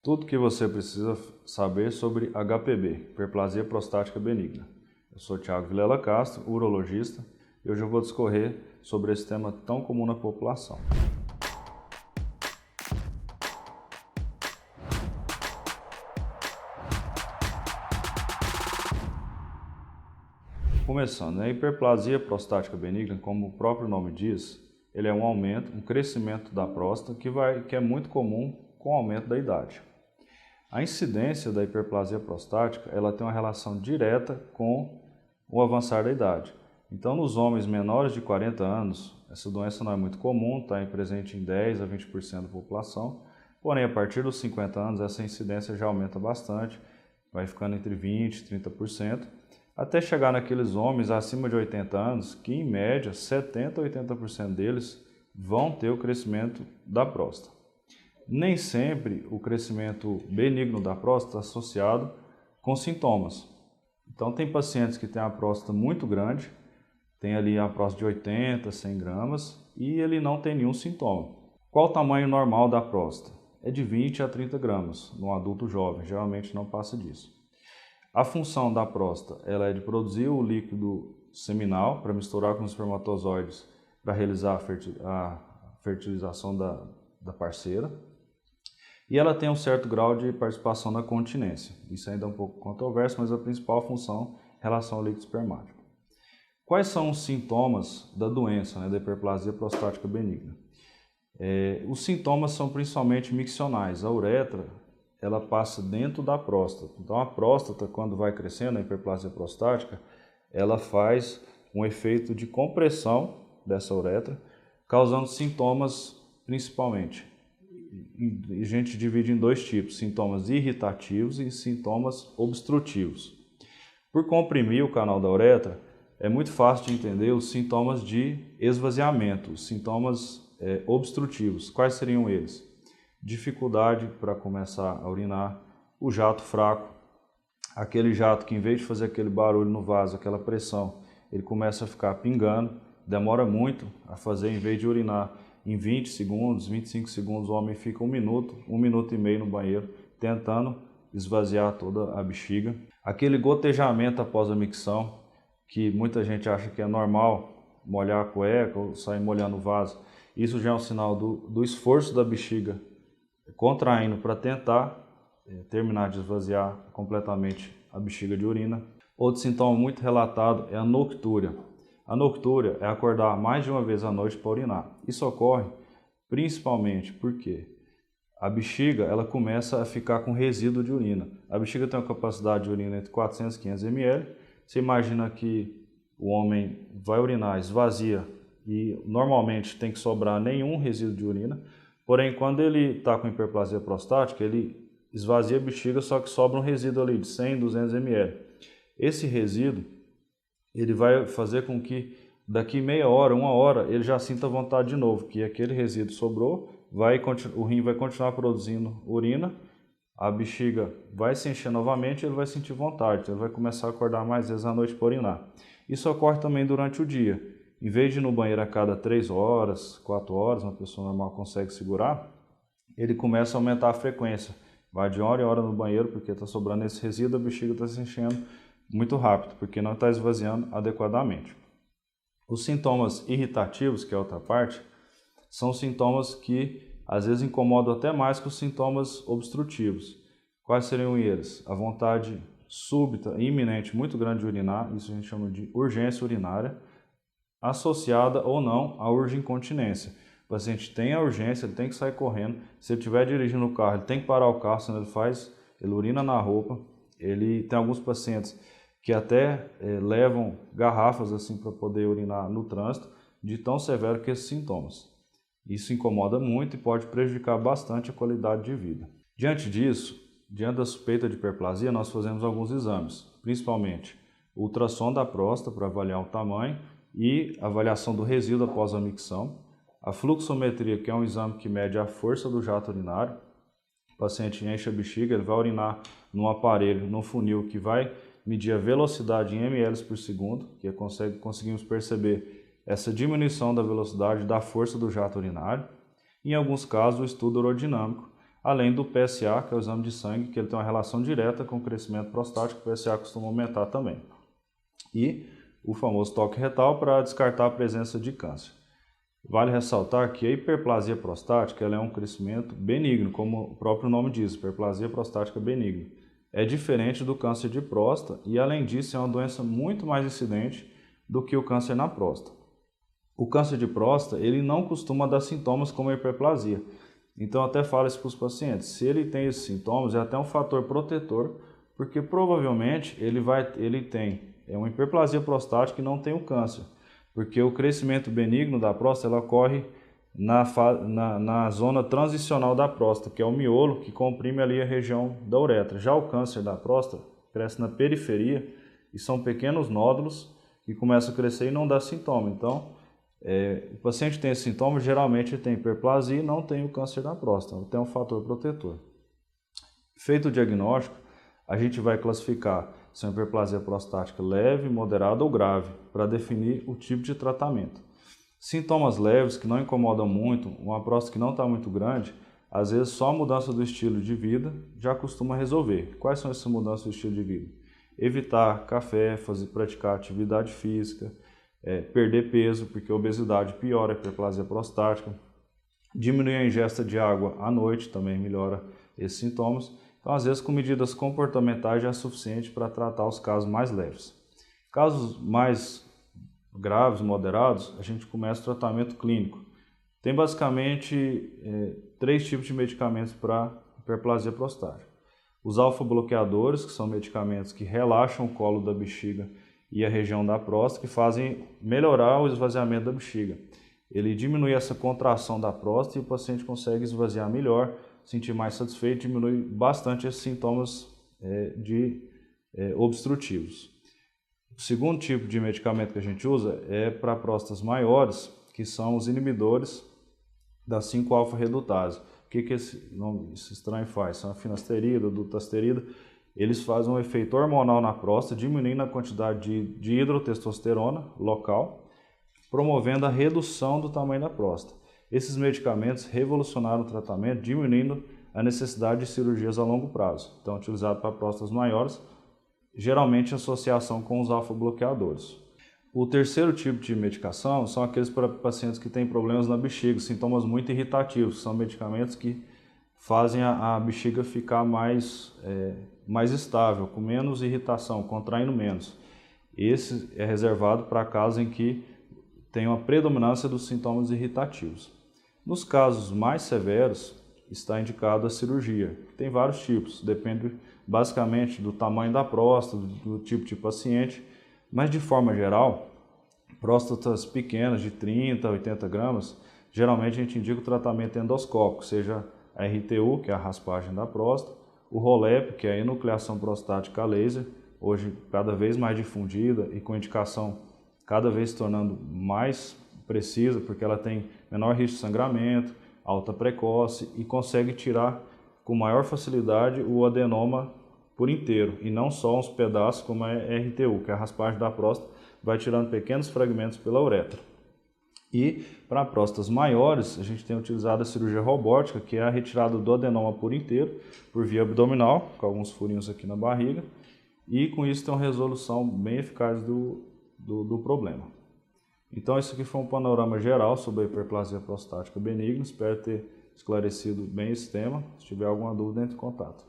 Tudo que você precisa saber sobre HPB, hiperplasia prostática benigna. Eu sou Thiago Vilela Castro, urologista, e hoje eu vou discorrer sobre esse tema tão comum na população. Começando, a hiperplasia prostática benigna, como o próprio nome diz, ele é um aumento, um crescimento da próstata que é muito comum com o aumento da idade. A incidência da hiperplasia prostática, ela tem uma relação direta com o avançar da idade. Então, nos homens menores de 40 anos, essa doença não é muito comum, está presente em 10 a 20% da população, porém, a partir dos 50 anos, essa incidência já aumenta bastante, vai ficando entre 20% e 30%, até chegar naqueles homens acima de 80 anos, que em média 70% a 80% deles vão ter o crescimento da próstata. Nem sempre o crescimento benigno da próstata está associado com sintomas. Então tem pacientes que têm a próstata muito grande, tem ali a próstata de 80, 100 gramas e ele não tem nenhum sintoma. Qual o tamanho normal da próstata? É de 20 a 30 gramas no adulto jovem, geralmente não passa disso. A função da próstata ela é de produzir o líquido seminal para misturar com os espermatozoides para realizar a fertilização da parceira. E ela tem um certo grau de participação na continência. Isso ainda é um pouco controverso, mas a principal função é em relação ao líquido espermático. Quais são os sintomas da doença, da hiperplasia prostática benigna? Os sintomas são principalmente miccionais. A uretra ela passa dentro da próstata. Então a próstata, quando vai crescendo, a hiperplasia prostática, ela faz um efeito de compressão dessa uretra, causando sintomas principalmente. A gente divide em dois tipos, sintomas irritativos e sintomas obstrutivos. Por comprimir o canal da uretra, é muito fácil de entender os sintomas de esvaziamento, os sintomas obstrutivos. Quais seriam eles? Dificuldade para começar a urinar, o jato fraco, aquele jato que em vez de fazer aquele barulho no vaso, aquela pressão, ele começa a ficar pingando, demora muito a fazer, em vez de urinar em 20 segundos, 25 segundos, o homem fica 1 minuto e meio no banheiro, tentando esvaziar toda a bexiga. Aquele gotejamento após a micção, que muita gente acha que é normal molhar a cueca ou sair molhando o vaso, isso já é um sinal do esforço da bexiga contraindo para tentar terminar de esvaziar completamente a bexiga de urina. Outro sintoma muito relatado é a noctúria. A noctúria é acordar mais de uma vez à noite para urinar. Isso ocorre principalmente porque a bexiga ela começa a ficar com resíduo de urina. A bexiga tem uma capacidade de urina entre 400 e 500 ml. Você imagina que o homem vai urinar, esvazia e normalmente tem que sobrar nenhum resíduo de urina. Porém, quando ele está com hiperplasia prostática, ele esvazia a bexiga, só que sobra um resíduo ali de 100, 200 ml. Esse resíduo ele vai fazer com que daqui meia hora, 1 hora, ele já sinta vontade de novo, que aquele resíduo sobrou, o rim vai continuar produzindo urina, a bexiga vai se encher novamente e ele vai sentir vontade, então ele vai começar a acordar mais vezes à noite para urinar. Isso ocorre também durante o dia. Em vez de ir no banheiro a cada 3 horas, 4 horas, uma pessoa normal consegue segurar, ele começa a aumentar a frequência. Vai de hora em hora no banheiro porque está sobrando esse resíduo, a bexiga está se enchendo muito rápido, porque não está esvaziando adequadamente. Os sintomas irritativos, que é a outra parte, são sintomas que às vezes incomodam até mais que os sintomas obstrutivos. Quais seriam eles? A vontade súbita e iminente, muito grande de urinar, isso a gente chama de urgência urinária, associada ou não à urgent-incontinência. O paciente tem a urgência, ele tem que sair correndo. Se ele estiver dirigindo o carro, ele tem que parar o carro, senão ele urina na roupa. Ele tem alguns pacientes que até levam garrafas assim para poder urinar no trânsito, de tão severo que esses sintomas. Isso incomoda muito e pode prejudicar bastante a qualidade de vida. Diante disso, diante da suspeita de hiperplasia, nós fazemos alguns exames, principalmente o ultrassom da próstata para avaliar o tamanho e avaliação do resíduo após a micção, a fluxometria, que é um exame que mede a força do jato urinário. O paciente enche a bexiga, ele vai urinar num aparelho, num funil que vai medir a velocidade em ml por segundo, que conseguimos perceber essa diminuição da velocidade da força do jato urinário. Em alguns casos, o estudo urodinâmico, além do PSA, que é o exame de sangue, que ele tem uma relação direta com o crescimento prostático, o PSA costuma aumentar também. E o famoso toque retal para descartar a presença de câncer. Vale ressaltar que a hiperplasia prostática ela é um crescimento benigno, como o próprio nome diz, hiperplasia prostática benigna. É diferente do câncer de próstata e, além disso, é uma doença muito mais incidente do que o câncer na próstata. O câncer de próstata ele não costuma dar sintomas como a hiperplasia. Então, até falo isso para os pacientes, se ele tem esses sintomas, é até um fator protetor, porque provavelmente ele tem uma hiperplasia prostática e não tem o câncer. Porque o crescimento benigno da próstata ela ocorre na zona transicional da próstata, que é o miolo que comprime ali a região da uretra. Já o câncer da próstata cresce na periferia e são pequenos nódulos que começam a crescer e não dá sintoma. Então, o paciente tem esse sintoma, geralmente tem hiperplasia e não tem o câncer da próstata, tem um fator protetor. Feito o diagnóstico, a gente vai classificar se é uma hiperplasia prostática leve, moderada ou grave, para definir o tipo de tratamento. Sintomas leves que não incomodam muito, uma próstata que não está muito grande, às vezes só a mudança do estilo de vida já costuma resolver. Quais são essas mudanças do estilo de vida? Evitar café, praticar atividade física, perder peso, porque a obesidade piora a hiperplasia prostática, diminuir a ingesta de água à noite também melhora esses sintomas. Então, às vezes, com medidas comportamentais já é suficiente para tratar os casos mais leves. Casos mais graves, moderados, a gente começa o tratamento clínico. Tem basicamente 3 tipos de medicamentos para hiperplasia prostática. Os alfa-bloqueadores, que são medicamentos que relaxam o colo da bexiga e a região da próstata, que fazem melhorar o esvaziamento da bexiga. Ele diminui essa contração da próstata e o paciente consegue esvaziar melhor, sentir mais satisfeito, diminui bastante esses sintomas obstrutivos. O segundo tipo de medicamento que a gente usa é para próstatas maiores, que são os inibidores da 5-alfa-redutase. O que esse estranho faz? São a finasterida, dutasterida. Eles fazem um efeito hormonal na próstata, diminuindo a quantidade de hidrotestosterona local, promovendo a redução do tamanho da próstata. Esses medicamentos revolucionaram o tratamento, diminuindo a necessidade de cirurgias a longo prazo. Então, utilizado para próstatas maiores, geralmente em associação com os alfa-bloqueadores. O terceiro tipo de medicação são aqueles para pacientes que têm problemas na bexiga, sintomas muito irritativos. São medicamentos que fazem a bexiga ficar mais estável, com menos irritação, contraindo menos. Esse é reservado para casos em que tem uma predominância dos sintomas irritativos. Nos casos mais severos, está indicada a cirurgia. Tem vários tipos, depende basicamente do tamanho da próstata, do tipo de paciente, mas de forma geral, próstatas pequenas de 30 a 80 gramas, geralmente a gente indica o tratamento endoscópico, seja a RTU, que é a raspagem da próstata, o ROLEP, que é a enucleação prostática a laser, hoje cada vez mais difundida e com indicação cada vez se tornando mais precisa, porque ela tem menor risco de sangramento, alta precoce e consegue tirar com maior facilidade o adenoma por inteiro e não só uns pedaços como a RTU, que é a raspagem da próstata, vai tirando pequenos fragmentos pela uretra. E para próstatas maiores, a gente tem utilizado a cirurgia robótica, que é a retirada do adenoma por inteiro, por via abdominal, com alguns furinhos aqui na barriga, e com isso tem uma resolução bem eficaz do problema. Então, isso aqui foi um panorama geral sobre a hiperplasia prostática benigna. Espero ter esclarecido bem esse tema. Se tiver alguma dúvida, entre em contato.